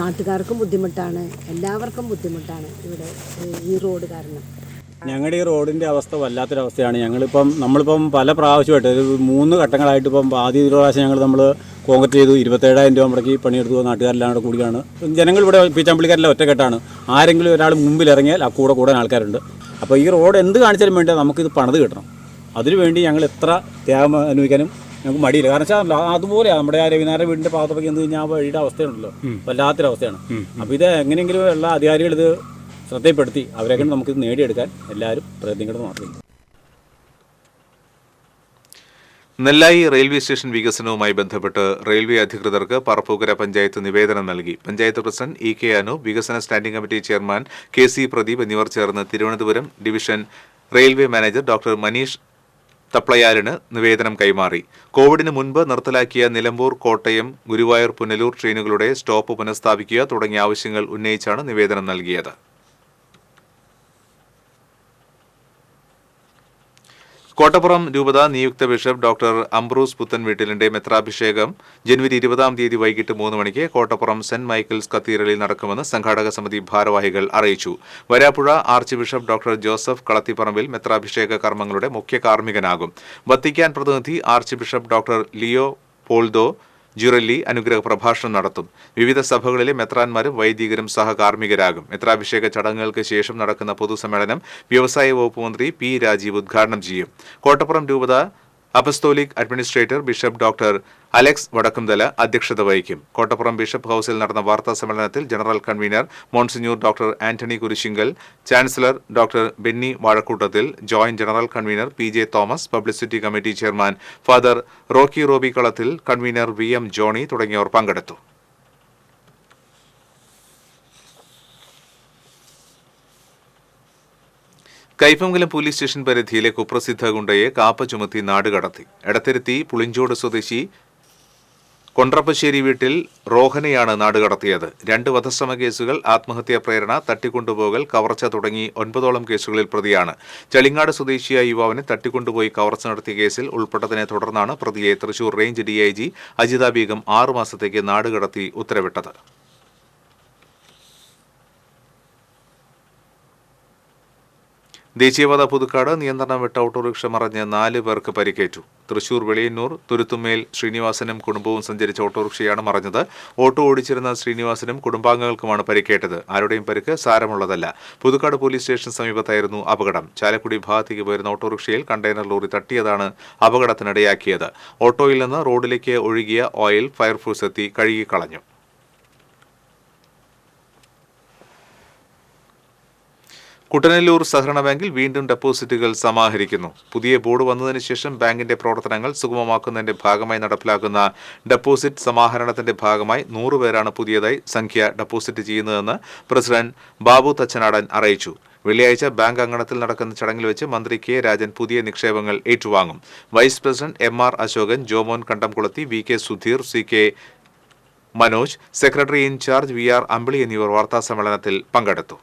നാട്ടുകാർക്കും ബുദ്ധിമുട്ടാണ്, എല്ലാവർക്കും ബുദ്ധിമുട്ടാണ് ഇവിടെ ഈ റോഡ് കാരണം. ഞങ്ങളുടെ ഈ റോഡിൻ്റെ അവസ്ഥ വല്ലാത്തൊരവസ്ഥയാണ്. നമ്മളിപ്പം പല പ്രാവശ്യമായിട്ട് 3 ഘട്ടങ്ങളായിട്ട് ആദ്യ പ്രാവശ്യം നമ്മൾ കോൺക്രീറ്റ് ചെയ്തു. 27,000 രൂപ മുടക്കി പണിയെടുത്തു. നാട്ടുകാരെല്ലാം കൂടെ കൂടിയാണ്. ജനങ്ങൾ ഇവിടെ പീച്ചാമ്പള്ളിക്കാരെല്ലാം ഒറ്റക്കെട്ടാണ്. ആരെങ്കിലും ഒരാൾ മുമ്പിൽ ഇറങ്ങിയാൽ ആ കൂടെ ആൾക്കാരുണ്ട്. അപ്പോൾ ഈ റോഡ് എന്ത് കാണിച്ചാലും വേണ്ടി നമുക്കിത് പണിത് കിട്ടണം. അതിനുവേണ്ടി ഞങ്ങൾ എത്ര ത്യാഗം അനുഭവിക്കാനും ഞങ്ങൾക്ക് മടിയില്ല. കാരണം വെച്ചാൽ അതുപോലെ നമ്മുടെ ആ രവിനാരായണ വീടിൻ്റെ ഭാഗത്തൊക്കെ എന്ത് കഴിഞ്ഞാൽ ആ വഴിയുടെ അവസ്ഥയുണ്ടല്ലോ, വല്ലാത്തൊരവസ്ഥയാണ്. അപ്പോൾ ഇത് എങ്ങനെയെങ്കിലും എല്ലാ അധികാരികൾ ഇത് ശ്രദ്ധപ്പെടുത്തി അവരെ നമുക്കിത് നേടിയെടുക്കാൻ എല്ലാവരും പ്രയത്നിക്കണം മാത്രമേ. നെല്ലായി റെയിൽവേ സ്റ്റേഷൻ വികസനവുമായി ബന്ധപ്പെട്ട് റെയിൽവേ അധികൃതർക്ക് പറപ്പൂക്കര പഞ്ചായത്ത് നിവേദനം നൽകി. പഞ്ചായത്ത് പ്രസിഡന്റ് EK അനൂപ്, വികസന standing committee chairman KC Pradeep എന്നിവർ ചേർന്ന് Thiruvananthapuram division railway manager doctor Maneesh തപ്ലയാലിന് നിവേദനം കൈമാറി. കോവിഡിന് മുൻപ് നിർത്തലാക്കിയ നിലമ്പൂർ, കോട്ടയം, ഗുരുവായൂർ, പുനലൂർ ട്രെയിനുകളുടെ സ്റ്റോപ്പ് പുനഃസ്ഥാപിക്കുക തുടങ്ങിയ ആവശ്യങ്ങൾ ഉന്നയിച്ചാണ് നിവേദനം നൽകിയത്. കോട്ടപ്പുറം രൂപത നിയുക്ത ബിഷപ്പ് ഡോക്ടർ അംബ്രൂസ് പുത്തൻവീട്ടിലിന്റെ മെത്രാഭിഷേകം ജനുവരി 20 വൈകിട്ട് 3 മണിക്ക് കോട്ടപ്പുറം സെന്റ് മൈക്കിൾസ് കത്തീഡ്രലിൽ നടക്കുമെന്ന് സംഘാടക സമിതി ഭാരവാഹികൾ അറിയിച്ചു. Varappuzha archbishop doctor Joseph Kalathiparambil മെത്രാഭിഷേക കർമ്മങ്ങളുടെ മുഖ്യ കാർമ്മികനാകും. വത്തിക്കാൻ പ്രതിനിധി archbishop doctor Leopoldo Girelli അനുഗ്രഹ പ്രഭാഷണം നടത്തും. വിവിധ സഭകളിലെ മെത്രാന്മാരും വൈദികരും സഹകാർമ്മികരാകും. മെത്രാഭിഷേക ചടങ്ങുകൾക്ക് ശേഷം നടക്കുന്ന പൊതുസമ്മേളനം വ്യവസായ വകുപ്പ് മന്ത്രി പി രാജീവ് ഉദ്ഘാടനം ചെയ്യും. കോട്ടപ്പുറം രൂപത apostolic administrator bishop doctor Alex Vadakkumthala അധ്യക്ഷത വഹിക്കും. കോട്ടപ്പുറം ബിഷപ്പ് ഹൌസിൽ നടന്ന വാർത്താ സമ്മേളനത്തിൽ general convener monsignor doctor Antony Kurisingal, chancellor doctor Benny Vazhakkoottathil, joint general convener PJ Thomas, publicity committee chairman father Rocky Robi Kalathil, convener VM Johnny തുടങ്ങിയവർ പങ്കെടുത്തു. കൈപ്പമംഗലം പോലീസ് സ്റ്റേഷൻ പരിധിയിലെ കുപ്രസിദ്ധ ഗുണ്ടയെ കാപ്പ ചുമത്തി നാടുകടത്തി. എടത്തിരുത്തി പുളിഞ്ചോട് സ്വദേശി കൊണ്ട്രപ്പശ്ശേരി വീട്ടിൽ റോഹനെയാണ് നാടുകടത്തിയത്. 2 വധശ്രമ കേസുകൾ, ആത്മഹത്യാ പ്രേരണ, തട്ടിക്കൊണ്ടുപോകൽ, കവർച്ച തുടങ്ങി 9ഓളം കേസുകളിൽ പ്രതിയാണ്. ചളിങ്ങാട് സ്വദേശിയായ യുവാവിനെ തട്ടിക്കൊണ്ടുപോയി കവർച്ച നടത്തിയ കേസിൽ ഉൾപ്പെട്ടതിനെ തുടർന്നാണ് പ്രതിയെ തൃശൂർ റേഞ്ച് DIG അജിത ബീഗം 6 മാസത്തേക്ക് നാടുകടത്തി ഉത്തരവിട്ടത്. ദേശീയപാത പുതുക്കാട് നിയന്ത്രണം വിട്ട ഓട്ടോറിക്ഷ മറിഞ്ഞ് 4 പേർക്ക് പരിക്കേറ്റു. തൃശൂർ വെളിയന്നൂർ തുരുത്തുമേൽ ശ്രീനിവാസനും കുടുംബവും സഞ്ചരിച്ച ഓട്ടോറിക്ഷയാണ് മറിഞ്ഞത്. ഓട്ടോ ഓടിച്ചിരുന്ന ശ്രീനിവാസനും കുടുംബാംഗങ്ങൾക്കുമാണ് പരിക്കേറ്റത്. ആരുടെയും പരിക്ക് സാരമുള്ളതല്ല. പുതുക്കാട് പോലീസ് സ്റ്റേഷൻ സമീപത്തായിരുന്നു അപകടം. ചാലക്കുടി ഭാഗത്തേക്ക് പോയിരുന്ന ഓട്ടോറിക്ഷയിൽ കണ്ടെയ്നർ ലോറി തട്ടിയതാണ് അപകടത്തിനിടയാക്കിയത്. ഓട്ടോയിൽ നിന്ന് റോഡിലേക്ക് ഒഴുകിയ ഓയിൽ ഫയർഫോഴ്സ് എത്തി കഴുകിക്കളഞ്ഞു. കുട്ടനെല്ലൂർ സഹകരണ ബാങ്കിൽ വീണ്ടും ഡെപ്പോസിറ്റുകൾ സമാഹരിക്കുന്നു. പുതിയ ബോർഡ് വന്നതിന് ശേഷം ബാങ്കിന്റെ പ്രവർത്തനങ്ങൾ സുഗമമാക്കുന്നതിന്റെ ഭാഗമായി നടപ്പിലാക്കുന്ന ഡെപ്പോസിറ്റ് സമാഹരണത്തിന്റെ ഭാഗമായി 100 പേരാണ് പുതിയതായി സംഖ്യ ഡെപ്പോസിറ്റ് ചെയ്യുന്നതെന്ന് പ്രസിഡന്റ് ബാബു തച്ചനാടൻ അറിയിച്ചു. വെള്ളിയാഴ്ച ബാങ്ക് അങ്കണത്തിൽ നടക്കുന്ന ചടങ്ങിൽ വെച്ച് മന്ത്രി K രാജൻ പുതിയ നിക്ഷേപങ്ങൾ ഏറ്റുവാങ്ങും. Vice president MR Ashokan, Jomon Kandamkulathi, VK Sudheer, CK Manoj, secretary in charge VR Ambili എന്നിവർ വാർത്താസമ്മേളനത്തിൽ പങ്കെടുത്തു.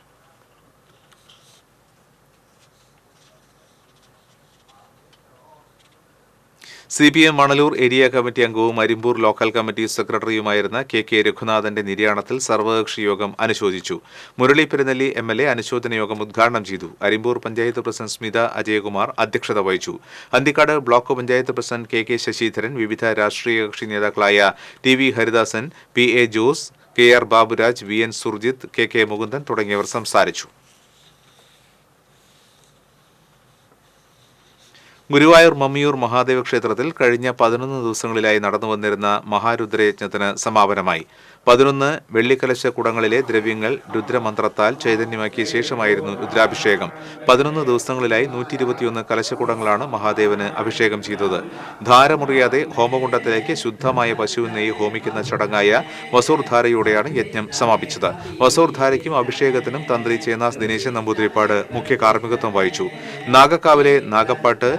CPM മണലൂർ ഏരിയ കമ്മിറ്റി അംഗവും അരിമ്പൂർ ലോക്കൽ കമ്മിറ്റി സെക്രട്ടറിയുമായിരുന്ന KK രഘുനാഥന്റെ നിര്യാണത്തിൽ സർവകക്ഷി യോഗം അനുശോചിച്ചു. മുരളി പെരുന്നെല്ലി MLA അനുശോചന യോഗം ഉദ്ഘാടനം ചെയ്തു. അരിമ്പൂർ പഞ്ചായത്ത് പ്രസിഡന്റ് സ്മിത അജയകുമാർ അധ്യക്ഷത വഹിച്ചു. Anthikad block panchayat president KK Sasidharan, വിവിധ രാഷ്ട്രീയ കക്ഷി നേതാക്കളായ TV Haridasan, PA Jose, KR Baburaj, VN Surjit, KK Mukundan തുടങ്ങിയവർ സംസാരിച്ചു. ഗുരുവായൂർ മമ്മിയൂർ മഹാദേവ ക്ഷേത്രത്തിൽ കഴിഞ്ഞ 11 ദിവസങ്ങളിലായി നടന്നുവന്നിരുന്ന മഹാരുദ്രയജ്ഞത്തിന് സമാപനമായി. 11 വെള്ളിക്കലശ കുടങ്ങളിലെ ദ്രവ്യങ്ങൾ രുദ്രമന്ത്രത്താൽ ചൈതന്യമാക്കിയ ശേഷമായിരുന്നു രുദ്രാഭിഷേകം. 11 ദിവസങ്ങളിലായി 121 കലശക്കുടങ്ങളാണ് മഹാദേവന് അഭിഷേകം ചെയ്തത്. ധാരമുറിയാതെ ഹോമകുണ്ടത്തിലേക്ക് ശുദ്ധമായ പശുവിൻ നെയ്യ് ഹോമിക്കുന്ന ചടങ്ങായ വസൂർധാരയോടെയാണ് യജ്ഞം സമാപിച്ചത്. വസൂർധാരയ്ക്കും അഭിഷേകത്തിനും തന്ത്രി ചേന്നാസ് ദിനേശൻ നമ്പൂതിരിപ്പാട് മുഖ്യ കാർമ്മികത്വം വഹിച്ചു. നാഗക്കാവിലെ നാഗപ്പാട്ട്,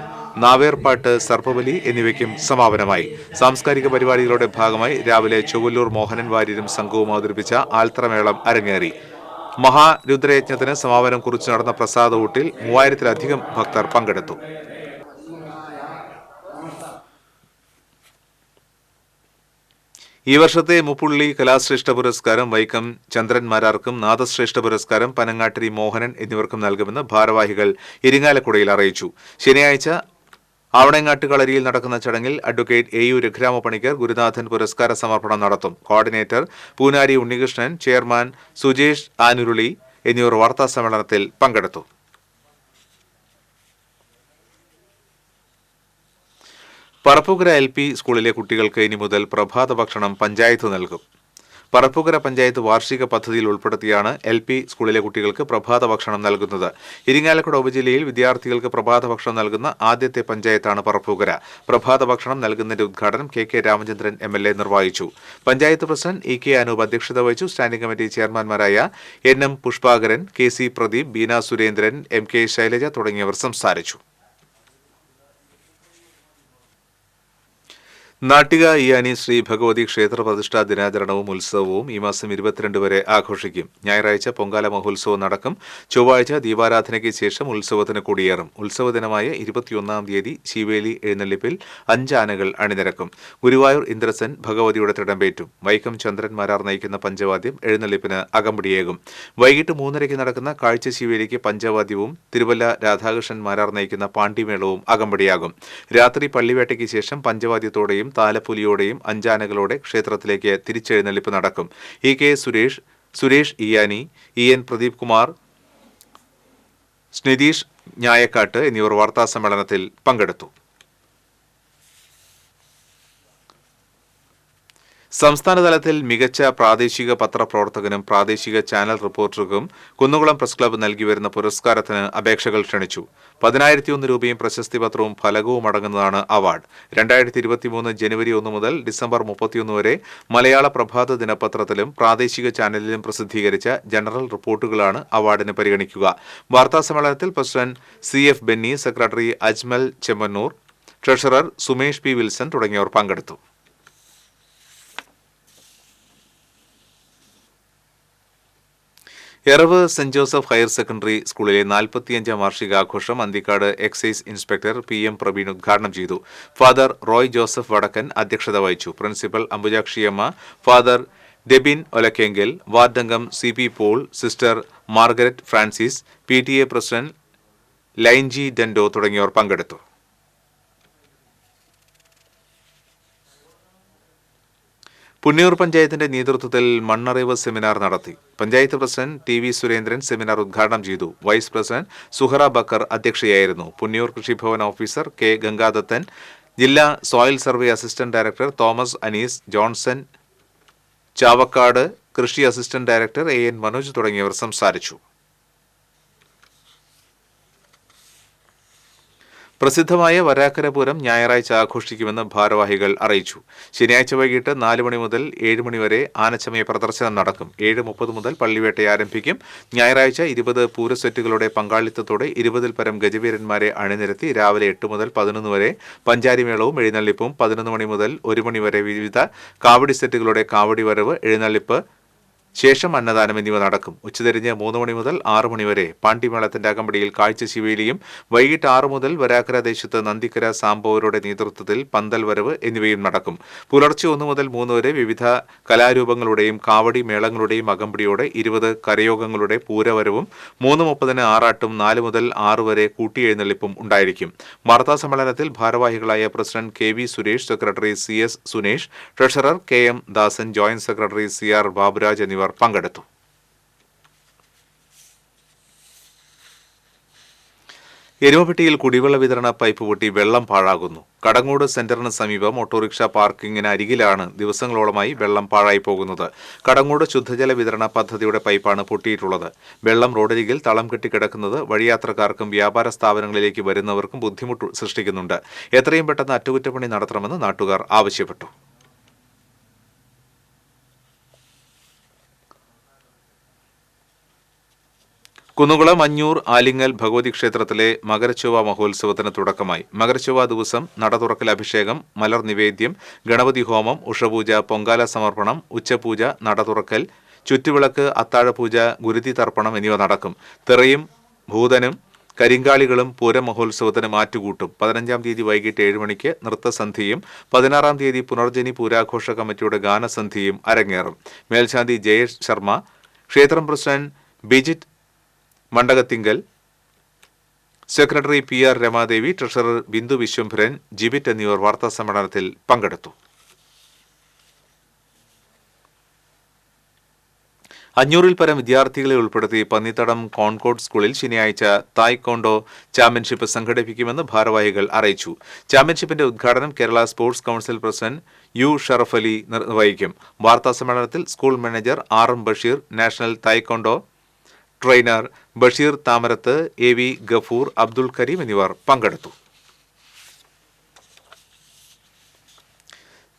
നാവേർപ്പാട്ട്, സർപ്പബലി എന്നിവയ്ക്കും സമാപനമായി. സാംസ്കാരിക പരിപാടികളുടെ ഭാഗമായി രാവിലെ ചൊവ്വല്ലൂർ മോഹനൻ വാര്യരും സംഘവും അവതരിപ്പിച്ച ആൽത്തറമേളം അരങ്ങേറി. മഹാരുദ്രയജ്ഞത്തിന് സമാപനം കുറിച്ച് നടന്ന പ്രസാദ ഊട്ടിൽ 3000-ലധികം ഭക്തർ പങ്കെടുത്തു. ഈ വർഷത്തെ മുപ്പുള്ളി കലാശ്രേഷ്ഠ പുരസ്കാരം വൈക്കം ചന്ദ്രൻ മാരാർക്കും നാദശ്രേഷ്ഠ പുരസ്കാരം പനങ്ങാട്ടിരി മോഹനൻ എന്നിവർക്കും നൽകുമെന്ന് ഭാരവാഹികൾ ഇരിങ്ങാലക്കുടയിൽ അറിയിച്ചു. ശനിയാഴ്ച ആവണങ്ങാട്ട് കളരിയിൽ നടക്കുന്ന ചടങ്ങിൽ അഡ്വക്കേറ്റ് AU രഘുരാമ പണിക്കർ ഗുരുനാഥൻ പുരസ്കാര സമർപ്പണം നടത്തും. കോർഡിനേറ്റർ പൂനാരി ഉണ്ണികൃഷ്ണൻ, ചെയർമാൻ സുജേഷ് ആനുരുളി എന്നിവർ വാർത്താസമ്മേളനത്തിൽ പങ്കെടുത്തു. പറപ്പുകര LP സ്കൂളിലെ കുട്ടികൾക്ക് ഇനി മുതൽ പ്രഭാത ഭക്ഷണം പഞ്ചായത്ത് നൽകും. പറപ്പുകര പഞ്ചായത്ത് വാർഷിക പദ്ധതിയിൽ ഉൾപ്പെടുത്തിയാണ് LP സ്കൂളിലെ കുട്ടികൾക്ക് പ്രഭാത ഭക്ഷണം നൽകുന്നത്. ഇരിങ്ങാലക്കുട ഉപജില്ലയിൽ വിദ്യാർത്ഥികൾക്ക് പ്രഭാത ഭക്ഷണം നൽകുന്ന ആദ്യത്തെ പഞ്ചായത്താണ് പറപ്പുകര. പ്രഭാത ഭക്ഷണം നൽകുന്നതിന്റെ ഉദ്ഘാടനം KK രാമചന്ദ്രൻ MLA നിർവഹിച്ചു. പഞ്ചായത്ത് പ്രസിഡന്റ് EK അനൂപ് അധ്യക്ഷത വഹിച്ചു. സ്റ്റാൻഡിംഗ് കമ്മിറ്റി ചെയർമാൻമാരായ NM Pushpakaran, KC Pradeep, Beena Surendran, MK Shailaja തുടങ്ങിയവർ സംസാരിച്ചു. നാട്ടിക ഇയാനി ശ്രീ ഭഗവതി ക്ഷേത്ര പ്രതിഷ്ഠാ ദിനാചരണവും ഉത്സവവും ഈ മാസം 22 വരെ ആഘോഷിക്കും. ഞായറാഴ്ച പൊങ്കാല മഹോത്സവം നടക്കും. ചൊവ്വാഴ്ച ദീപാരാധനയ്ക്ക് ശേഷം ഉത്സവത്തിന് കൊടിയേറും. ഉത്സവ ദിനമായ 21-ാം തീയതി ശിവേലി എഴുന്നള്ളിപ്പിൽ 5 ആനകൾ അണിനിരക്കും. ഗുരുവായൂർ ഇന്ദ്രസൻ ഭഗവതിയുടെ തിടമ്പേറ്റും. വൈക്കം ചന്ദ്രൻ മാരാർ നയിക്കുന്ന പഞ്ചവാദ്യം എഴുന്നള്ളിപ്പിന് അകമ്പടിയേകും. വൈകിട്ട് 3:30 നടക്കുന്ന കാഴ്ച ശിവേലിക്ക് പഞ്ചവാദ്യവും തിരുവല്ല രാധാകൃഷ്ണൻ മാരാർ നയിക്കുന്ന പാണ്ടിമേളവും അകമ്പടിയാകും. രാത്രി പള്ളിവേട്ടയ്ക്ക് ശേഷം പഞ്ചവാദ്യത്തോടെയും താലപ്പൊലിയോടെയും അഞ്ചാനകളോടെ ക്ഷേത്രത്തിലേക്ക് തിരിച്ചെഴുന്നള്ളിപ്പ് നടക്കും. കെ സുരേഷ് ഇയാനി, എൻ പ്രദീപ് കുമാർ, സ്നിതീഷ് ഞായക്കാട്ട് എന്നിവർ വാർത്താസമ്മേളനത്തിൽ പങ്കെടുത്തു. സംസ്ഥാനതലത്തിൽ മികച്ച പ്രാദേശിക പത്രപ്രവർത്തകനും പ്രാദേശിക ചാനൽ റിപ്പോർട്ടർക്കും കുന്നുകുളം പ്രസ് ക്ലബ്ബ് നൽകിവരുന്ന പുരസ്കാരത്തിന് അപേക്ഷകൾ ക്ഷണിച്ചു. 10,001 രൂപയും പ്രശസ്തി പത്രവും ഫലകവും അടങ്ങുന്നതാണ് അവാർഡ്. 2023 ജനുവരി 1 മുതൽ ഡിസംബർ 31 വരെ മലയാള പ്രഭാത ദിനപത്രത്തിലും പ്രാദേശിക ചാനലിലും പ്രസിദ്ധീകരിച്ച ജനറൽ റിപ്പോർട്ടുകളാണ് അവാർഡിന് പരിഗണിക്കുക. വാർത്താസമ്മേളനത്തിൽ president CF Benny, secretary Ajmal Chemmannur, treasurer Sumesh P. Wilson തുടങ്ങിയവർ പങ്കെടുത്തു. Eravu saint Joseph higher secondary സ്കൂളിലെ 45ാം വാർഷികാഘോഷം Anthikad excise inspector PM Praveen ഉദ്ഘാടനം ചെയ്തു. ഫാദർ റോയ് ജോസഫ് വടക്കൻ അധ്യക്ഷത വഹിച്ചു. പ്രിൻസിപ്പൽ അംബുജാക്ഷിയമ്മ, ഫാദർ ഡെബിൻ ഒലക്കെങ്കിൽ, വാർഡംഗം CP Paul, sister Margaret Francis, PTA president ലൈൻജി ഡെൻഡോ തുടങ്ങിയവർ പങ്കെടുത്തു. പുന്നയൂർ പഞ്ചായത്തിന്റെ നേതൃത്വത്തിൽ മണ്ണറിവ് സെമിനാർ നടത്തി. Panchayat president TV Surendran seminar ഉദ്ഘാടനം ചെയ്തു. Vice president Suhara Backer അധ്യക്ഷയായിരുന്നു. പുന്നയൂർ കൃഷിഭവൻ ഓഫീസർ K. ഗംഗാദത്തൻ, ജില്ലാ soil survey assistant director Thomas Anees Johnson, Chavakkad കൃഷി അസിസ്റ്റന്റ് ഡയറക്ടർ AN മനോജ് തുടങ്ങിയവർ സംസാരിച്ചു. പ്രസിദ്ധമായ വരാക്കര പൂരം ഞായറാഴ്ച ആഘോഷിക്കുമെന്ന് ഭാരവാഹികൾ അറിയിച്ചു. ശനിയാഴ്ച വൈകിട്ട് 4 മണി മുതൽ 7 മണി വരെ ആനച്ചമയ പ്രദർശനം നടക്കും. 7:30 മുതൽ പള്ളിവേട്ട ആരംഭിക്കും. ഞായറാഴ്ച 20 പൂരസെറ്റുകളുടെ പങ്കാളിത്തത്തോടെ 20-ൽ പരം ഗജവീരന്മാരെ അണിനിരത്തി രാവിലെ 8 മുതൽ 11 വരെ പഞ്ചാരിമേളവും എഴുന്നള്ളിപ്പും, 11 മണി മുതൽ 1 മണി വരെ വിവിധ കാവടി സെറ്റുകളുടെ കാവടി വരവ്, എഴുന്നള്ളിപ്പ്, ശേഷം അന്നദാനം എന്നിവ നടക്കും. ഉച്ചതിരിഞ്ഞ് 3 മണി മുതൽ 6 മണി വരെ പാണ്ടിമേളത്തിന്റെ അകമ്പടിയിൽ കാഴ്ചശിവേലിയും, വൈകിട്ട് 6 മുതൽ വരാക്കര ദേശത്ത് നന്ദിക്കര സാംബവരുടെ നേതൃത്വത്തിൽ പന്തൽ വരവ് എന്നിവയും നടക്കും. പുലർച്ചെ 1 മുതൽ 3 വരെ വിവിധ കലാരൂപങ്ങളുടെയും കാവടി മേളങ്ങളുടെയും അകമ്പടിയോടെ 20 കരയോഗങ്ങളുടെ പൂരവരവും, 3:30 ആറാട്ടും, 4 മുതൽ 6 വരെ കൂട്ടിയെഴുന്നള്ളിപ്പും ഉണ്ടായിരിക്കും. വാർത്താസമ്മേളനത്തിൽ ഭാരവാഹികളായ president KV Suresh, secretary CS Sunesh, treasurer KM ദാസൻ, ജോയിന്റ് സെക്രട്ടറി CR ബാബുരാജ് എന്നിവർ പങ്കെടുത്തു. എരുമപ്പെട്ടിയിൽ കുടിവെള്ള വിതരണ പൈപ്പ് പൊട്ടി വെള്ളം പാഴാകുന്നു. കടങ്ങോട് സെന്ററിന് സമീപം ഓട്ടോറിക്ഷ പാർക്കിങ്ങിന് അരികിലാണ് ദിവസങ്ങളോളമായി വെള്ളം പാഴായി പോകുന്നത്. കടങ്ങോട് ശുദ്ധജല വിതരണ പദ്ധതിയുടെ പൈപ്പാണ് പൊട്ടിയിട്ടുള്ളത്. വെള്ളം റോഡരികിൽ തളം കെട്ടിക്കിടക്കുന്നത് വഴിയാത്രക്കാർക്കും വ്യാപാര സ്ഥാപനങ്ങളിലേക്ക് വരുന്നവർക്കും ബുദ്ധിമുട്ട് സൃഷ്ടിക്കുന്നുണ്ട്. എത്രയും പെട്ടെന്ന് അറ്റകുറ്റപ്പണി നടത്തണമെന്ന് നാട്ടുകാർ ആവശ്യപ്പെട്ടു. കുന്നുകുളം അഞ്ഞൂർ ആലിങ്ങൽ ഭഗവതി ക്ഷേത്രത്തിലെ മകരച്ചൊവ്വ മഹോത്സവത്തിന് തുടക്കമായി. മകരച്ചൊവ്വ ദിവസം നട തുറക്കൽ, അഭിഷേകം, മലർ നിവേദ്യം, ഗണപതി ഹോമം, ഉഷപൂജ, പൊങ്കാല സമർപ്പണം, ഉച്ചപൂജ, നട തുറക്കൽ, ചുറ്റുവിളക്ക്, അത്താഴപൂജ, ഗുരുതി തർപ്പണം എന്നിവ നടക്കും. തെറയും ഭൂതനും കരിങ്കാളികളും പൂരം മഹോത്സവത്തിന് മാറ്റുകൂട്ടും. 15-ാം തീയതി വൈകിട്ട് 7 മണിക്ക് നൃത്തസന്ധ്യയും 16-ാം തീയതി പുനർജനി പൂരാഘോഷ കമ്മിറ്റിയുടെ ഗാനസന്ധ്യയും അരങ്ങേറും. മേൽശാന്തി ജയേഷ് ശർമ്മ, ക്ഷേത്രം president Bijit Mandakathingal, secretary PR Ramadevi, treasurer Bindu Viswambharan, Jibit എന്നിവർ വാർത്താസമ്മേളനത്തിൽ പങ്കെടുത്തു. 500-ൽ പരം വിദ്യാർത്ഥികളെ ഉൾപ്പെടുത്തി പന്നിത്തടം കോൺകോർഡ് സ്കൂളിൽ ശനിയാഴ്ച തായ്ക്കൊണ്ടോ ചാമ്പ്യൻഷിപ്പ് സംഘടിപ്പിക്കുമെന്ന് ഭാരവാഹികൾ അറിയിച്ചു. ചാമ്പ്യൻഷിപ്പിന്റെ ഉദ്ഘാടനം Kerala sports council president U Sharaf Ali നിർവഹിക്കും. വാർത്താസമ്മേളനത്തിൽ school manager RM Basheer, national taekwondo trainer Basheer Thamarath, AV Gafoor, Abdul Kareem എന്നിവർ പങ്കെടുത്തു.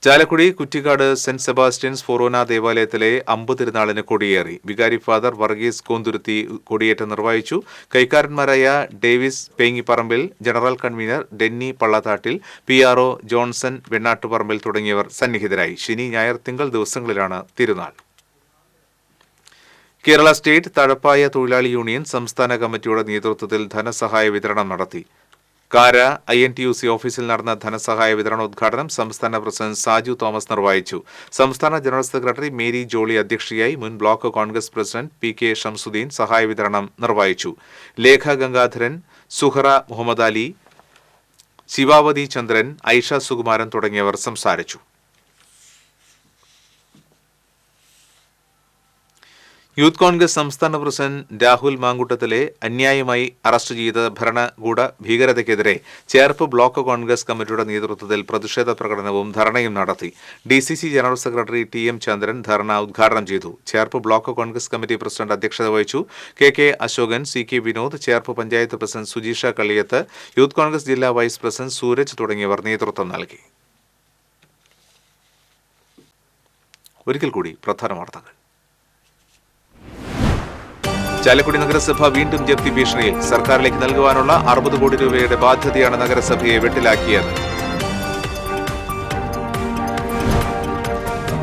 ചാലക്കുടി കുറ്റിക്കാട് സെന്റ് സെബാസ്റ്റ്യൻസ് ഫൊറോന ദേവാലയത്തിലെ അമ്പ് തിരുനാളിന് കൊടിയേറി. വികാരി ഫാദർ വർഗീസ് കോന്തുരുത്തി കൊടിയേറ്റം നിർവഹിച്ചു. കൈക്കാരന്മാരായ Davis Pengiparambil, general convener Denny Pallathattil, PRO Johnson Vennattuparambil തുടങ്ങിയവർ സന്നിഹിതരായി. ശനി, ഞായർ, തിങ്കൾ ദിവസങ്ങളിലാണ് തിരുനാൾ. കേരള സ്റ്റേറ്റ് തഴപ്പായ തൊഴിലാളി യൂണിയൻ സംസ്ഥാന കമ്മിറ്റിയുടെ നേതൃത്വത്തിൽ ധനസഹായ വിതരണം നടത്തി. കാര INTUC ഓഫീസിൽ നടന്ന ധനസഹായ വിതരണോദ്ഘാടനം സംസ്ഥാന പ്രസിഡന്റ് സാജു തോമസ് നിർവഹിച്ചു. സംസ്ഥാന ജനറൽ സെക്രട്ടറി മേരി ജോളി അധ്യക്ഷയായി. മുൻ block Congress president PK Shamsuddin സഹായ വിതരണം നിർവഹിച്ചു. ലേഖ ഗംഗാധരൻ, സുഹറ മുഹമ്മദ് അലി, ശിവാവതി ചന്ദ്രൻ, ഐഷ സുകുമാരൻ തുടങ്ങിയവർ സംസാരിച്ചു. യൂത്ത് കോൺഗ്രസ് സംസ്ഥാന പ്രസിഡന്റ് രാഹുൽ മാങ്കുട്ടത്തിലെ അന്യായമായി അറസ്റ്റ് ചെയ്ത ഭരണകൂട ഭീകരതയ്ക്കെതിരെ ചേർപ്പ് ബ്ലോക്ക് കോൺഗ്രസ് കമ്മിറ്റിയുടെ നേതൃത്വത്തിൽ പ്രതിഷേധ പ്രകടനവും ധർണയും നടത്തി. DCC ജനറൽ സെക്രട്ടറി TM ചന്ദ്രൻ ധർണ ഉദ്ഘാടനം ചെയ്തു. Cherpu block Congress committee president അധ്യക്ഷത വഹിച്ചു. KK Ashokan, CK Vinod, Cherpu panchayat president Sujeesha Kaliyath, youth Congress ജില്ലാ വൈസ് പ്രസിഡന്റ് സൂരജ് തുടങ്ങിയവർ നേതൃത്വം നൽകി. ഒരിക്കൽ കൂടി പ്രധാന വാർത്തകൾ. ചാലക്കുടി നഗരസഭ വീണ്ടും ജപ്തി ഭീഷണിയിൽ. സർക്കാരിലേക്ക് നൽകുവാനുള്ള 60 കോടി രൂപയുടെ ബാധ്യതയാണ് നഗരസഭയെ വെട്ടിലാക്കിയത്.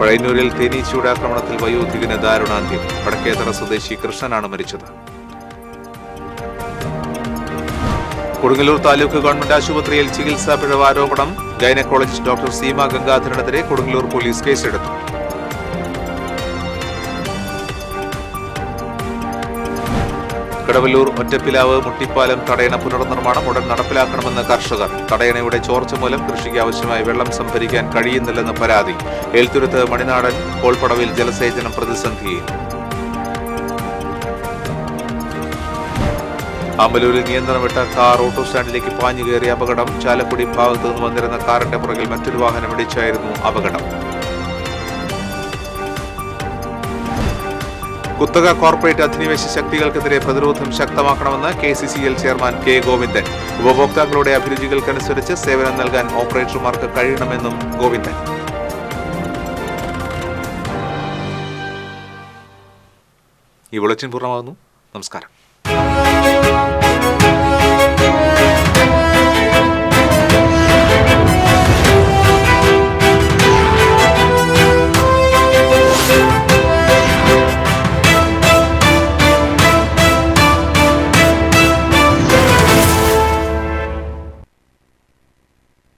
പഴയന്നൂരിൽ തേനീച്ചയുടെ ആക്രമണത്തിൽ വയോധികന് ദാരുണാന്ത്യം. വടക്കേത്തറ സ്വദേശി കൃഷ്ണനാണ് മരിച്ചത്. കൊടുങ്ങല്ലൂർ താലൂക്ക് ഗവൺമെന്റ് ആശുപത്രിയിൽ ചികിത്സാ പിഴവ് ആരോപണം. ഗൈനക്കോളജിസ്റ്റ് ഡോക്ടർ സീമ ഗംഗാധരനെതിരെ കൊടുങ്ങല്ലൂർ പോലീസ് കേസെടുത്തു. കടവല്ലൂർ ഒറ്റപ്പിലാവ് മുട്ടിപ്പാലം തടയണ പുനർനിർമ്മാണം ഉടൻ നടപ്പിലാക്കണമെന്ന് കർഷകർ. തടയണയുടെ ചോർച്ച മൂലം കൃഷിക്ക് ആവശ്യമായ വെള്ളം സംഭരിക്കാൻ കഴിയുന്നില്ലെന്ന് പരാതി. ഏൽത്തുരുത്ത് മണിനാടൻ കോൾപ്പടവിൽ ജലസേചനം പ്രതിസന്ധിയിൽ. ആമ്പലൂരിൽ നിയന്ത്രണം വിട്ട കാർ ഓട്ടോ സ്റ്റാൻഡിലേക്ക് പാഞ്ഞു കയറിയ അപകടം. ചാലക്കുടി ഭാഗത്തു നിന്ന് വന്നിരുന്ന കാറിന്റെ പുറകിൽ മറ്റൊരു വാഹനം ഇടിച്ചായിരുന്നു അപകടം. കുത്തക കോർപ്പറേറ്റ് അധിനിവേശ ശക്തികൾക്കെതിരെ പ്രതിരോധം ശക്തമാക്കണമെന്ന് KCCL ചെയർമാൻ K ഗോവിന്ദൻ. ഉപഭോക്താക്കളുടെ അഭിരുചികൾക്കനുസരിച്ച് സേവനം നൽകാൻ ഓപ്പറേറ്റർമാർക്ക് കഴിയണമെന്നും ഗോവിന്ദൻ. ഈ ബുള്ളറ്റിൻ പൂർണ്ണമാകുന്നു. നമസ്കാരം.